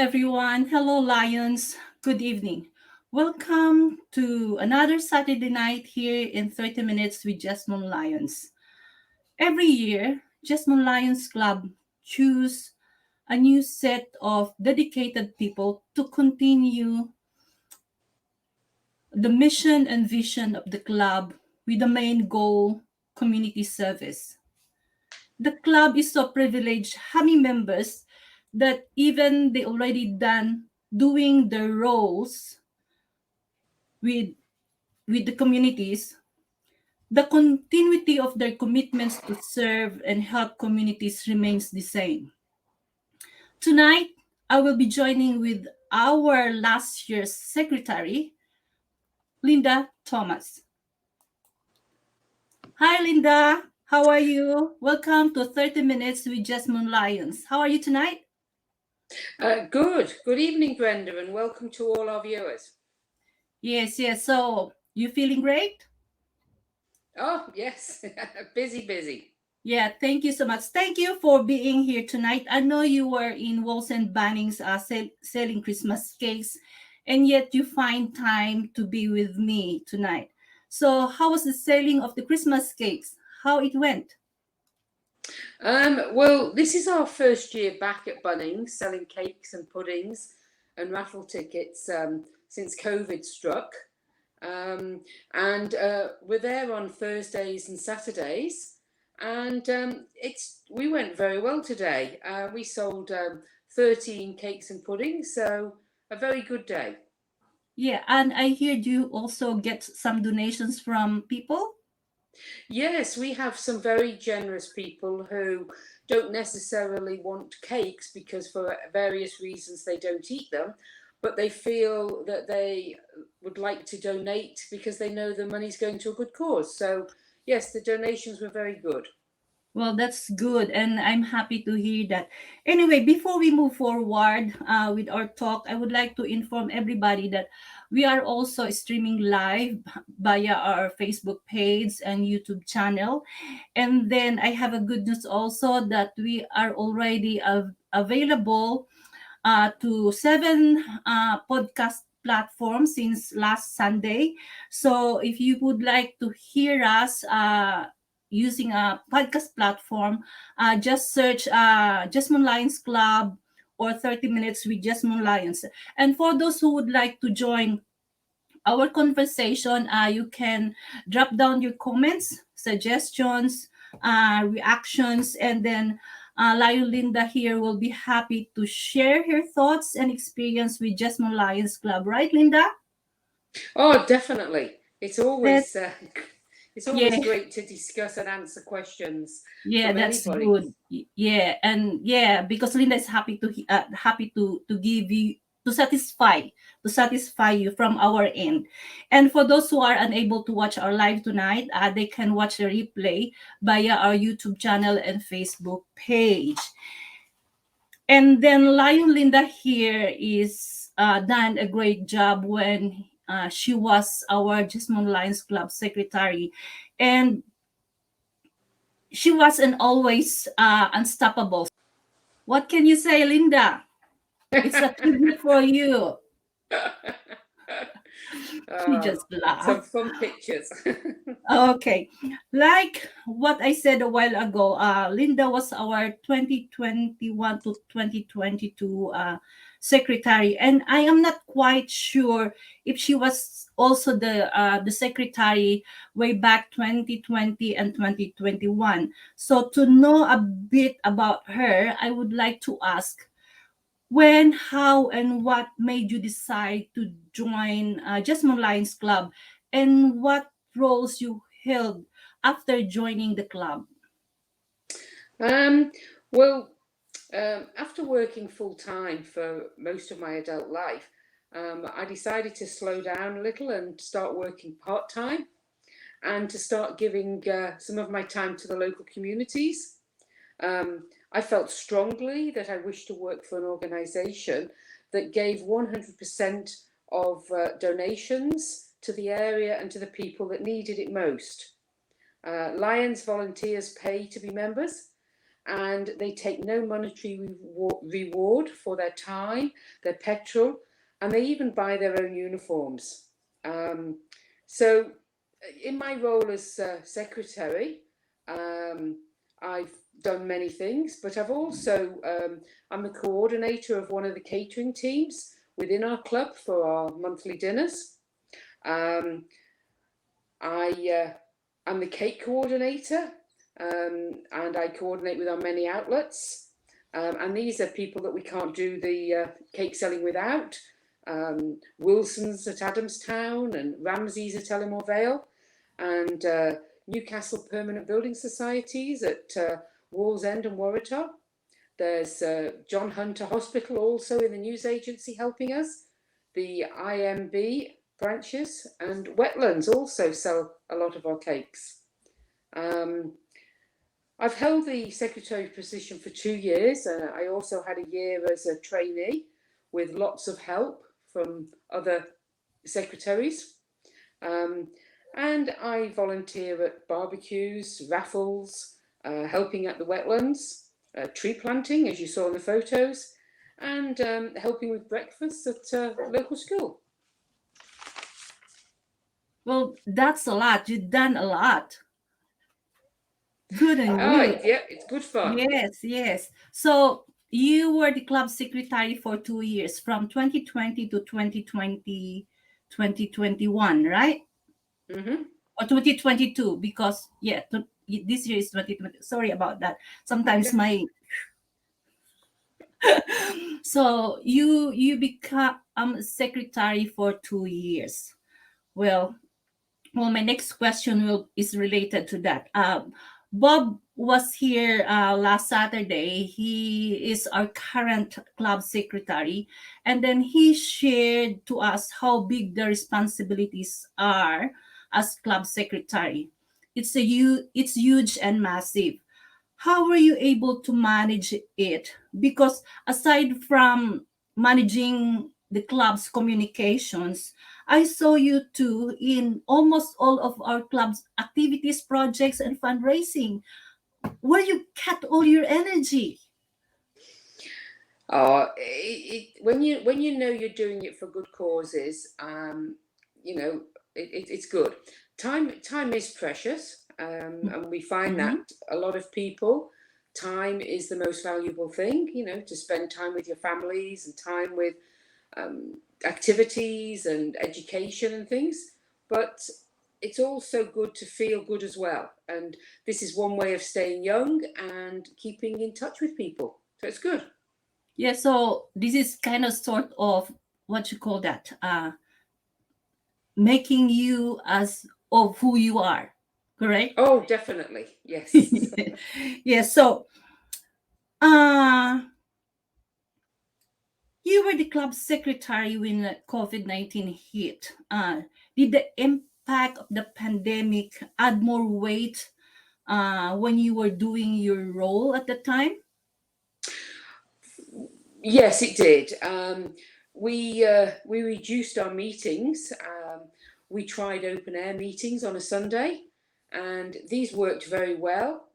everyone. Hello, Lions. Good evening. Welcome to another Saturday night here in 30 Minutes with Jesmond Lions. Every year, Jesmond Lions Club choose a new set of dedicated people to continue the mission and vision of the club with the main goal community service. The club is so privileged having members that even they already done doing their roles with with the communities, the continuity of their commitments to serve and help communities remains the same. Tonight, I will be joining with our last year's secretary, Linda Thomas. Hi, Linda. How are you? Welcome to 30 Minutes with Jesmond Lions. How are you tonight? Good. Good evening, Brenda, and welcome to all our viewers. Yes. So, you feeling great? Oh, yes. Busy. Yeah, thank you so much. Thank you for being here tonight. I know you were in Walls and Bannings selling Christmas cakes, and yet you find time to be with me tonight. So, how was the selling of the Christmas cakes? How it went? Well, this is our first year back at Bunnings, selling cakes and puddings and raffle tickets since COVID struck. And we're there on Thursdays and Saturdays. And we went very well today. We sold 13 cakes and puddings, so a very good day. Yeah, and I heard you also get some donations from people. Yes, we have some very generous people who don't necessarily want cakes because for various reasons they don't eat them, but they feel that they would like to donate because they know the money's going to a good cause. So yes, the donations were very good. Well, that's good, and I'm happy to hear that. Anyway, before we move forward with our talk, I would like to inform everybody that we are also streaming live via our Facebook page and YouTube channel. And then I have a good news also that we are already available to seven podcast platforms since last Sunday. So if you would like to hear us, using a podcast platform, just search Jesmond Lions Club or 30 Minutes with Jesmond Lions. And for those who would like to join our conversation, you can drop down your comments, suggestions, reactions, and then Lion Linda here will be happy to share her thoughts and experience with Jesmond Lions Club. Right, Linda? Oh, definitely. It's That, always it's always yeah. great to discuss and answer questions Yeah, from that's anybody. good. Yeah, and yeah, because Linda is happy to give you to satisfy you from our end. And for those who are unable to watch our live tonight, they can watch the replay via our YouTube channel and Facebook page. And then Lion Linda here is done a great job when she was our Jesmond Lions Club secretary, and she wasn't always unstoppable. What can you say, Linda? It's a tribute for you. She just Some laughed. fun pictures. Okay. Like what I said a while ago, Linda was our 2021 to 2022 secretary. And I am not quite sure if she was also the secretary way back 2020 and 2021. So to know a bit about her, I would like to ask, when, how, and what made you decide to join Jesmond Lions Club, and what roles you held after joining the club? Um, well, after working full time for most of my adult life, I decided to slow down a little and start working part time and to start giving some of my time to the local communities. I felt strongly that I wished to work for an organisation that gave 100% of donations to the area and to the people that needed it most. Lions volunteers pay to be members, and they take no monetary reward for their time, their petrol, and they even buy their own uniforms. So, in my role as secretary, I've done many things, but I've also I'm the coordinator of one of the catering teams within our club for our monthly dinners. Um, I'm the cake coordinator, and I coordinate with our many outlets. And these are people that we can't do the cake selling without. Wilson's at Adamstown and Ramsey's at Elmore Vale, and Newcastle Permanent Building Societies at Wallsend and Warritor. There's John Hunter Hospital also in the news agency helping us. The IMB branches and Wetlands also sell a lot of our cakes. I've held the secretary position for 2 years. I also had a year as a trainee with lots of help from other secretaries. And I volunteer at barbecues, raffles, helping at the wetlands, tree planting, as you saw in the photos, and helping with breakfast at local school. Well, that's a lot. You've done a lot. Good and good. Yeah, it's good fun. Yes. So you were the club secretary for 2 years, from 2020 to 2021, right? Mm-hmm. Or 2022, because this year is 2020. Sorry about that. Sometimes my so you become secretary for 2 years. Well, my next question is related to that. Bob was here last Saturday. He is our current club secretary, and then he shared to us how big the responsibilities are as club secretary. It's huge and massive. How were you able to manage it? Because aside from managing the club's communications, I saw you too in almost all of our club's activities, projects, and fundraising. Where you get all your energy? When you know you're doing it for good causes, it's good. Time is precious, and we find Mm-hmm. that a lot of people, time is the most valuable thing. To spend time with your families and time with activities and education and things. But it's also good to feel good as well, and this is one way of staying young and keeping in touch with people. So it's good. Yeah, so this is kind of sort of what you call that, making you as of who you are, correct? Oh, definitely. Yes. Yeah, so uh you were the club secretary when COVID-19 hit. Did the impact of the pandemic add more weight when you were doing your role at the time? Yes, it did. We reduced our meetings. We tried open air meetings on a Sunday, and these worked very well.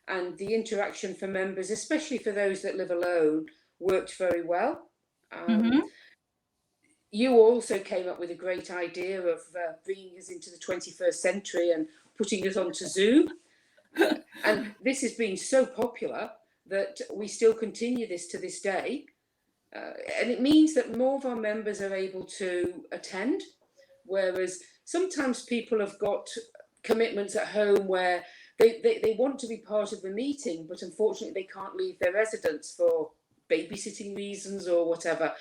And the interaction for members, especially for those that live alone, worked very well. Mm-hmm. You also came up with a great idea of bringing us into the 21st century and putting us onto Zoom. And this has been so popular that we still continue this to this day. And it means that more of our members are able to attend, whereas sometimes people have got commitments at home where they want to be part of the meeting, but unfortunately they can't leave their residence for babysitting reasons or whatever.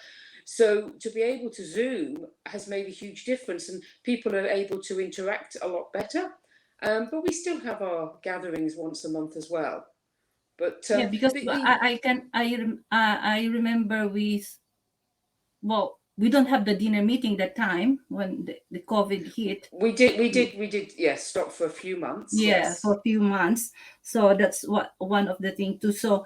So to be able to Zoom has made a huge difference, and people are able to interact a lot better. But we still have our gatherings once a month as well. But Yeah, because the I remember we don't have the dinner meeting that time when the COVID hit. we did, yes, stop for a few months, Yeah, yes. for a few months. So that's what one of the things too. So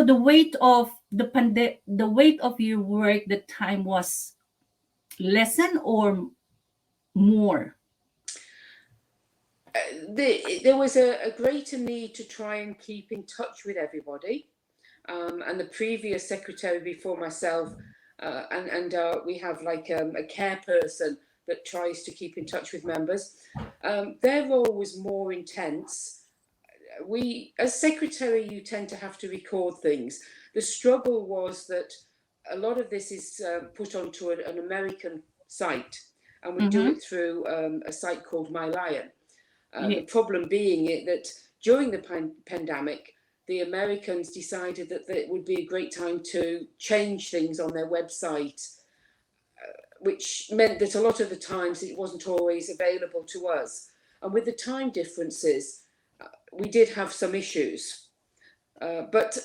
the weight of the weight of your work that time was lessen or more? There was a greater need to try and keep in touch with everybody. And the previous secretary before myself, and we have like a care person that tries to keep in touch with members. Their role was more intense. As secretary, you tend to have to record things. The struggle was that a lot of this is put onto an American site, and we do Mm-hmm. it through a site called My Lion. Yeah. The problem being that during the pandemic, the Americans decided that it would be a great time to change things on their website, which meant that a lot of the times it wasn't always available to us. And with the time differences, we did have some issues. But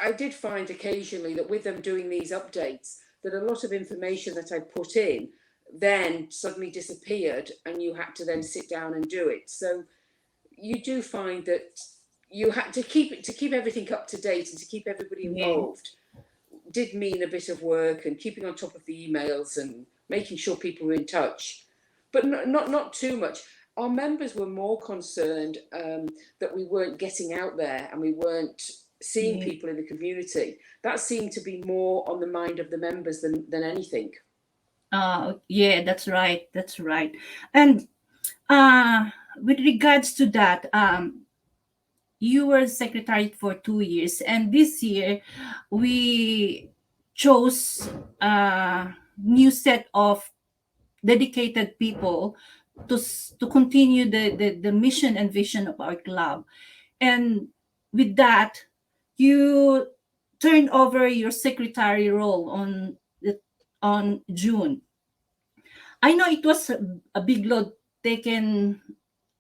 I did find occasionally that with them doing these updates, that a lot of information that I put in then suddenly disappeared, and you had to then sit down and do it. So you do find that you had to keep everything up to date and to keep everybody Yeah. involved did mean a bit of work, and keeping on top of the emails and making sure people were in touch, but not too much. Our members were more concerned that we weren't getting out there and we weren't seeing Yeah. people in the community. That seemed to be more on the mind of the members than anything. Yeah, that's right. That's right. And uh, with regards to that, you were secretary for 2 years, and this year we chose a new set of dedicated people to continue the mission and vision of our club. And with that, you turned over your secretary role on June. I know it was a big load taken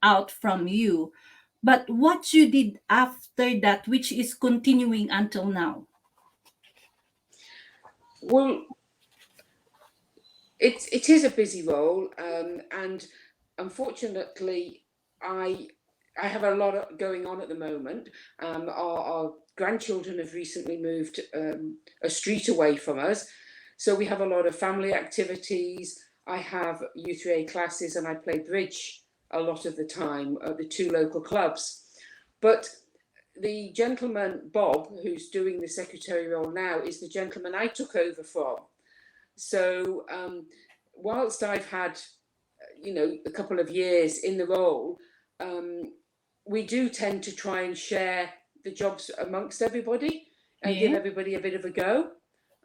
out from you, but what you did after that, which is continuing until now. Well, it is a busy role, and unfortunately, I I have a lot going on at the moment. Our grandchildren have recently moved a street away from us, so we have a lot of family activities. I have U3A classes, and I play bridge a lot of the time at the two local clubs. But the gentleman Bob, who's doing the secretary role now, is the gentleman I took over from. So whilst I've had, a couple of years in the role, um, we do tend to try and share the jobs amongst everybody and give Yeah. everybody a bit of a go.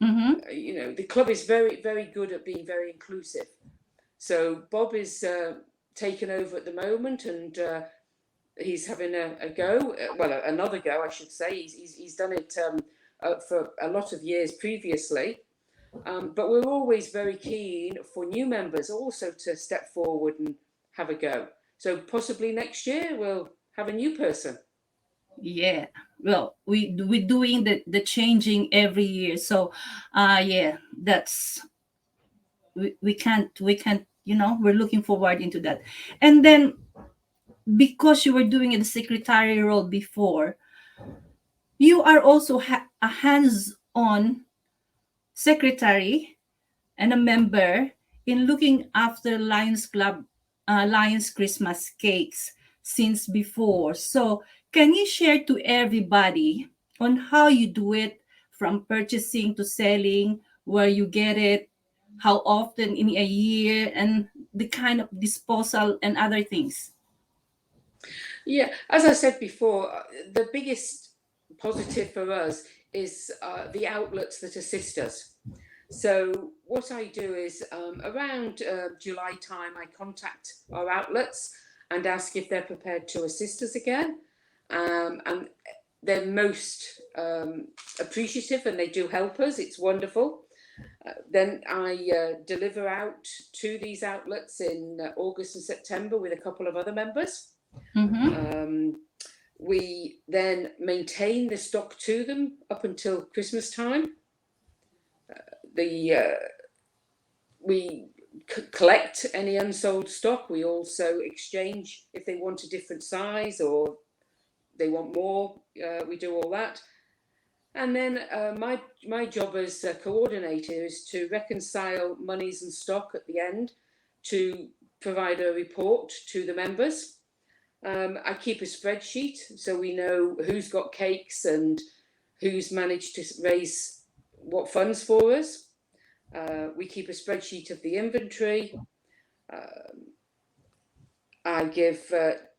Mm-hmm. The club is very, very good at being very inclusive. So Bob is taken over at the moment, and he's having a go. Well, another go, I should say. He's done it for a lot of years previously. But we're always very keen for new members also to step forward and have a go. So possibly next year we'll have a new person. Yeah. Well, we're doing the changing every year. So yeah, that's we can't, we're looking forward into that. And then because you were doing the secretary role before, you are also a hands-on secretary and a member in looking after Lions Club, Lions Christmas cakes since before. So, can you share to everybody on how you do it, from purchasing to selling, where you get it, how often in a year, and the kind of disposal and other things? Yeah, as I said before, the biggest positive for us is the outlets that assist us. So what I do is around July time, I contact our outlets and ask if they're prepared to assist us again. And they're most appreciative, and they do help us. It's wonderful. Then I deliver out to these outlets in August and September with a couple of other members. Mm-hmm. We then maintain the stock to them up until Christmas time. We collect any unsold stock. We also exchange if they want a different size or they want more. We do all that. And then my job as a coordinator is to reconcile monies and stock at the end, to provide a report to the members. I keep a spreadsheet so we know who's got cakes and who's managed to raise what funds for us. We keep a spreadsheet of the inventory. I give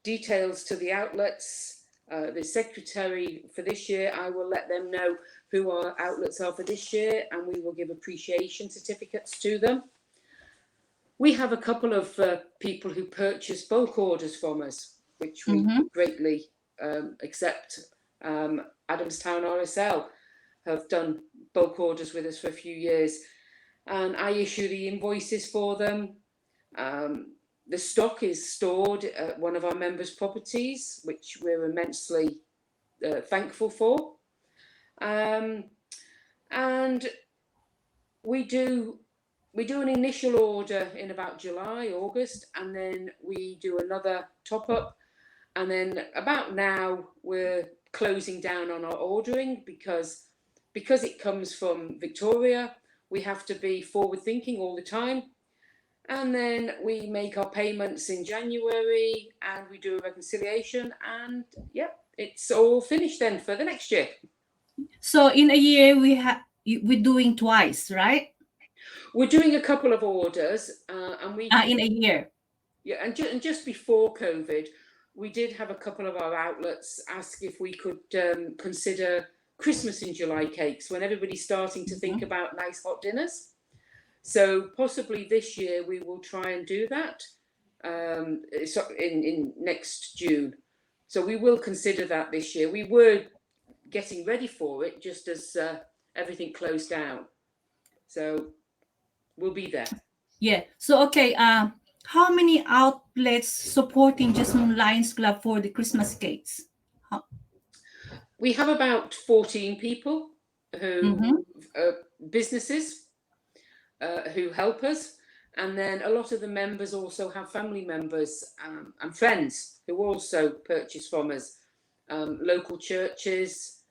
details to the outlets. The secretary for this year, I will let them know who our outlets are for this year, and we will give appreciation certificates to them. We have a couple of people who purchase bulk orders from us, which we greatly accept. Adamstown RSL have done bulk orders with us for a few years, and I issue the invoices for them. The stock is stored at one of our members' properties, which we're immensely thankful for. And we do an initial order in about July, August, and then we do another top up. And then about now we're closing down on our ordering because it comes from Victoria. We have to be forward thinking all the time. And then we make our payments in January and we do a reconciliation, and it's all finished then for the next year. So in a year we're doing twice, right? We're doing a couple of orders, and we in a year. Yeah, and just before COVID, we did have a couple of our outlets ask if we could consider Christmas in July cakes when everybody's starting to think about nice hot dinners. So possibly this year we will try and do that in next June. So we will consider that this year. We were getting ready for it just as everything closed down. So we'll be there. Yeah. So okay. How many outlets supporting Jesmond Lions Club for the Christmas cakes? We have about 14 people who businesses who help us, and then a lot of the members also have family members and friends who also purchase from us. Local churches.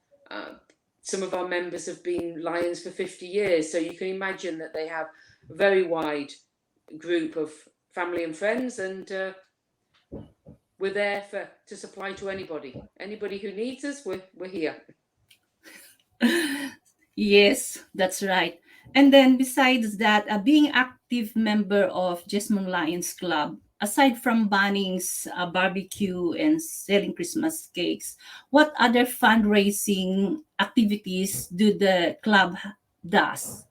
Some of our members have been Lions for 50 years, so you can imagine that they have a very wide group of family and friends, and we're there to supply to anybody who needs us. We're here. Yes, that's right. And then besides that, being active member of Jesmond Lions Club, aside from Bunnings, barbecue and selling Christmas cakes, what other fundraising activities do the club does?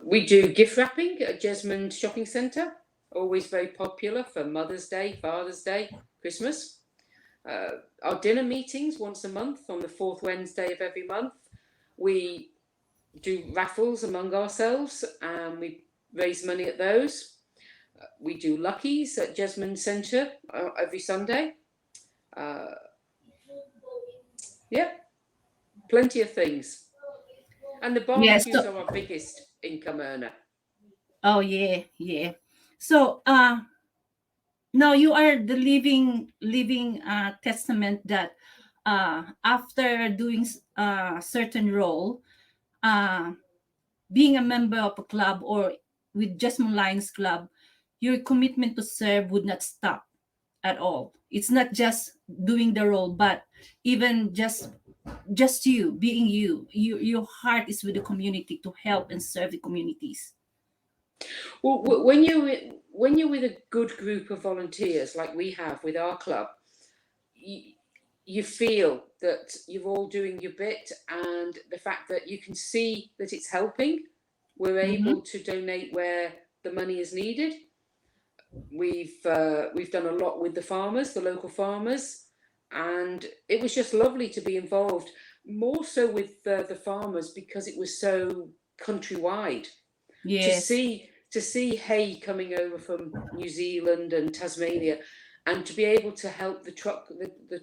We do gift wrapping at Jesmond Shopping Centre, always very popular for Mother's Day, Father's Day, Christmas. Our dinner meetings once a month on the fourth Wednesday of every month. We do raffles among ourselves and we raise money at those. We do luckies at Jesmond Centre every Sunday. Plenty of things. And the barbecues are our biggest income earner. Oh yeah. So now you are the living testament that after doing a certain role, being a member of a club or with Jesmond Lions Club, your commitment to serve would not stop at all. It's not just doing the role, but even just you being your heart is with the community to help and serve the communities. Well, when you're with a good group of volunteers like we have with our club, you feel that you're all doing your bit, and the fact that you can see that it's helping. We're able to donate where the money is needed. We've done a lot with the local farmers, and it was just lovely to be involved, more so with the farmers because it was so countrywide. Yes. To see hay coming over from New Zealand and Tasmania, and to be able to help the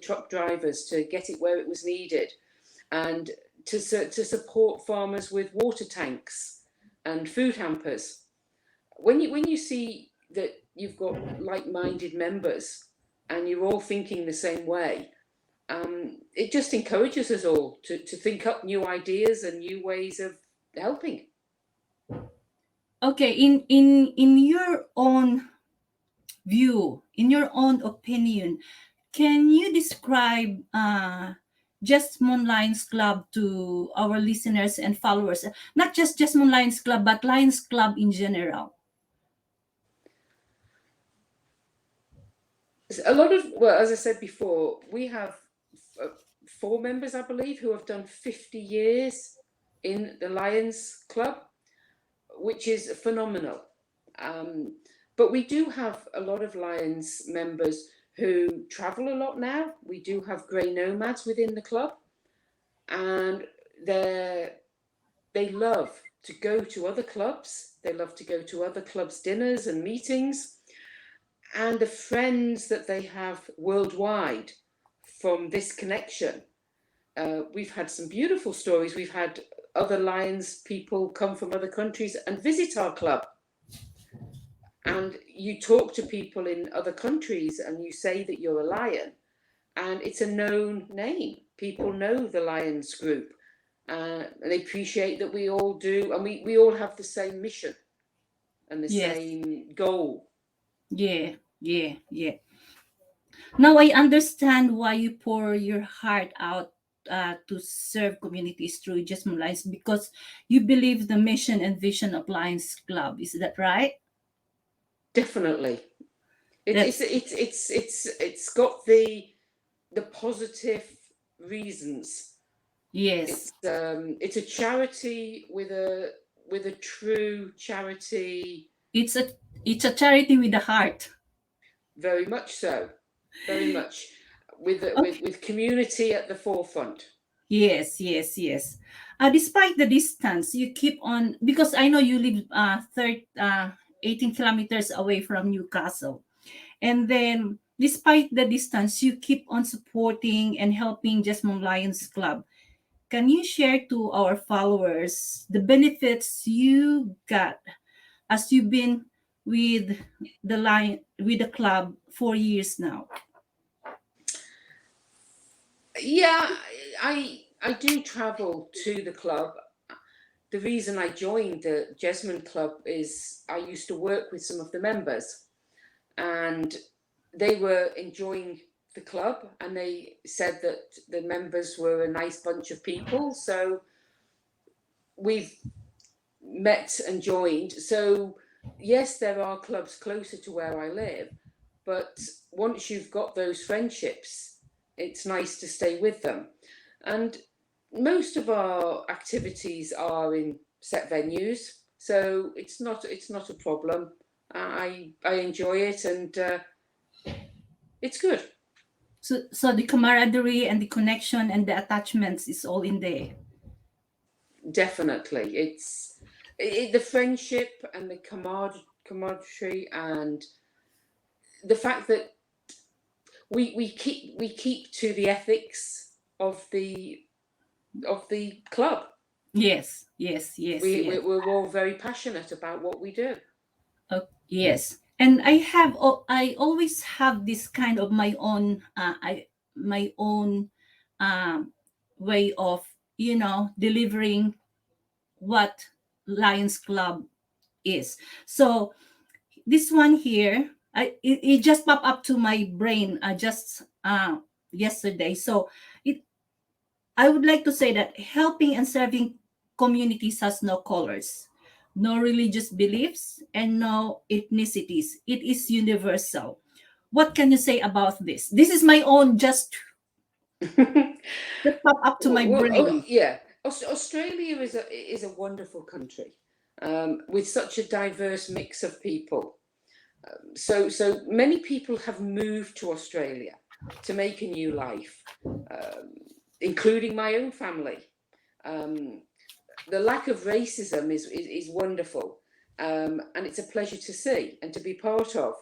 truck drivers to get it where it was needed, and to support farmers with water tanks and food hampers. When you see that you've got like-minded members and you're all thinking the same way, it just encourages us all to think up new ideas and new ways of helping. Okay, in your own view, in your own opinion, can you describe Jesmond Lions Club to our listeners and followers? Not just Jesmond Lions Club, but Lions Club in general. A lot of, well, as I said before, we have 4 members, I believe, who have done 50 years in the Lions Club, which is phenomenal. But we do have a lot of Lions members who travel a lot now. We do have grey nomads within the club, and they love to go to other clubs. They love to go to other clubs' dinners and meetings, and the friends that they have worldwide from this connection. We've had some beautiful stories. We've had other Lions people come from other countries and visit our club. And you talk to people in other countries and you say that you're a Lion, and it's a known name. People know the Lions group, and they appreciate that we all do, and we all have the same mission and the Yes. same goal. Yeah. Yeah. Now I understand why you pour your heart out to serve communities through Jesmond Lions, because you believe the mission and vision of Lions Club. Is that right? Definitely. That's It's got the positive reasons. yes. It's a charity with a true charity. It's a charity with a heart. Very much so. Very much with Okay. with community at the forefront. Yes. Despite the distance, you keep on, because I know you live 18 kilometers away from Newcastle. And then, despite the distance, you keep on supporting and helping Jesmond Lions Club. Can you share to our followers the benefits you got as you've been with the club for years now? Yeah, I do travel to the club. The reason I joined the Jesmond Club is I used to work with some of the members, and they were enjoying the club, and they said that the members were a nice bunch of people. So we've met and joined. So yes, there are clubs closer to where I live, but once you've got those friendships, it's nice to stay with them. And most of our activities are in set venues, so it's not a problem. I enjoy it, and it's good. So the camaraderie and the connection and the attachments is all in there. Definitely, the friendship and the camaraderie, and the fact that we keep to the ethics of the club. Yes. We're all very passionate about what we do. Yes. And I always have this kind of my own way of delivering what Lions Club is. So this one here, it just popped up to my brain just yesterday. So it I would like to say that helping and serving communities has no colors, no religious beliefs, and no ethnicities. It is universal. What can you say about this? This is my own just pop up to my brain. Yeah, Australia is a wonderful country, with such a diverse mix of people. So many people have moved to Australia to make a new life, including my own family. The lack of racism is wonderful, and it's a pleasure to see and to be part of.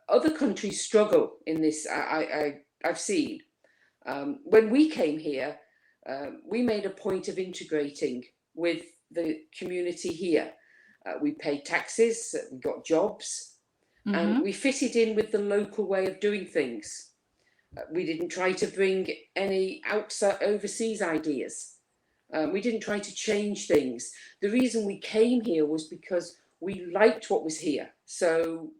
Other countries struggle in this. I've seen. When we came here, we made a point of integrating with the community here. We paid taxes, we got jobs, and we fitted in with the local way of doing things. We didn't try to bring any overseas ideas. We didn't try to change things. The reason we came here was because we liked what was here. So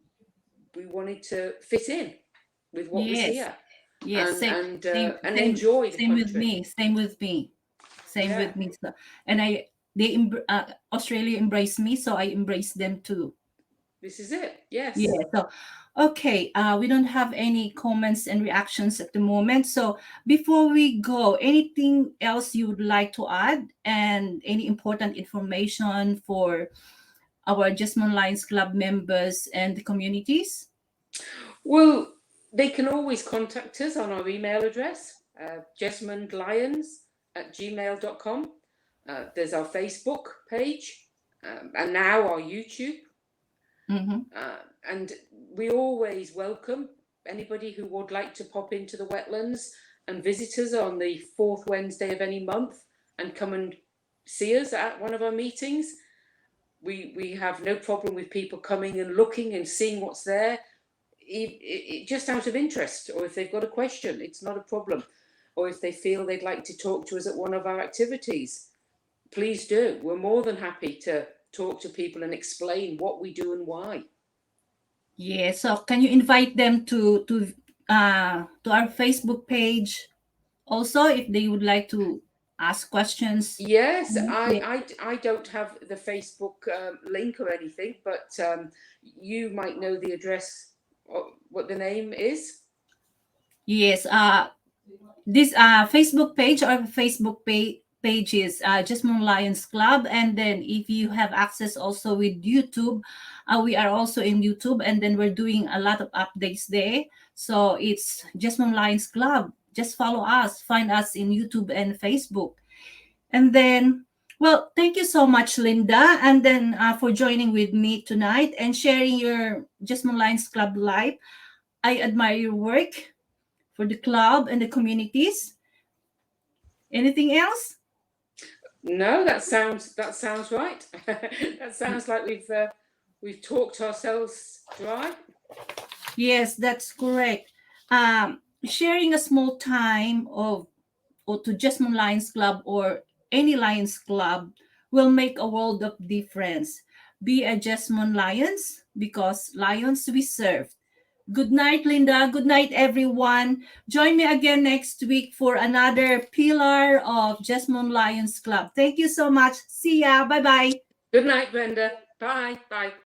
we wanted to fit in with what was Yes. here Yes. and enjoy the Same with country. me. Same with me. Same Yeah, with me. So, and Australia embraced me, so I embraced them too. this is it. Yeah. Yes. So, okay. We don't have any comments and reactions at the moment. So, before we go, anything else you would like to add, and any important information for our Jesmond Lions Club members and the communities? Well, they can always contact us on our email address, jesmondlions@gmail.com. There's our Facebook page, and now our YouTube. Mm-hmm. And we always welcome anybody who would like to pop into the wetlands and visit us on the fourth Wednesday of any month and come and see us at one of our meetings. We have no problem with people coming and looking and seeing what's there, just out of interest, or if they've got a question, it's not a problem. Or if they feel they'd like to talk to us at one of our activities, please do. We're more than happy to talk to people and explain what we do and why. Yeah. So, can you invite them to our Facebook page also if they would like to ask questions? Yes, Yeah. I don't have the Facebook link or anything, but you might know the address, what the name is. Yes. This Facebook page or page is Jesmond Lions Club, and then if you have access also with YouTube, we are also in YouTube, and then we're doing a lot of updates there. So it's Jesmond Lions Club. Just follow us, find us in YouTube and Facebook, and then. Well, thank you so much, Linda, and then for joining with me tonight and sharing your Jesmond Lions Club life. I admire your work for the club and the communities. Anything else? No, that sounds right. That sounds like we've talked ourselves dry. Yes, that's correct. Sharing a small time of or to Jesmond Lions Club or any Lions Club will make a world of difference. Be a Jesmond Lions because Lions we serve. Good night, Linda. Good night, everyone. Join me again next week for another pillar of Jesmond Lions Club. Thank you so much. See ya. Bye bye. Good night, Brenda. Bye. Bye.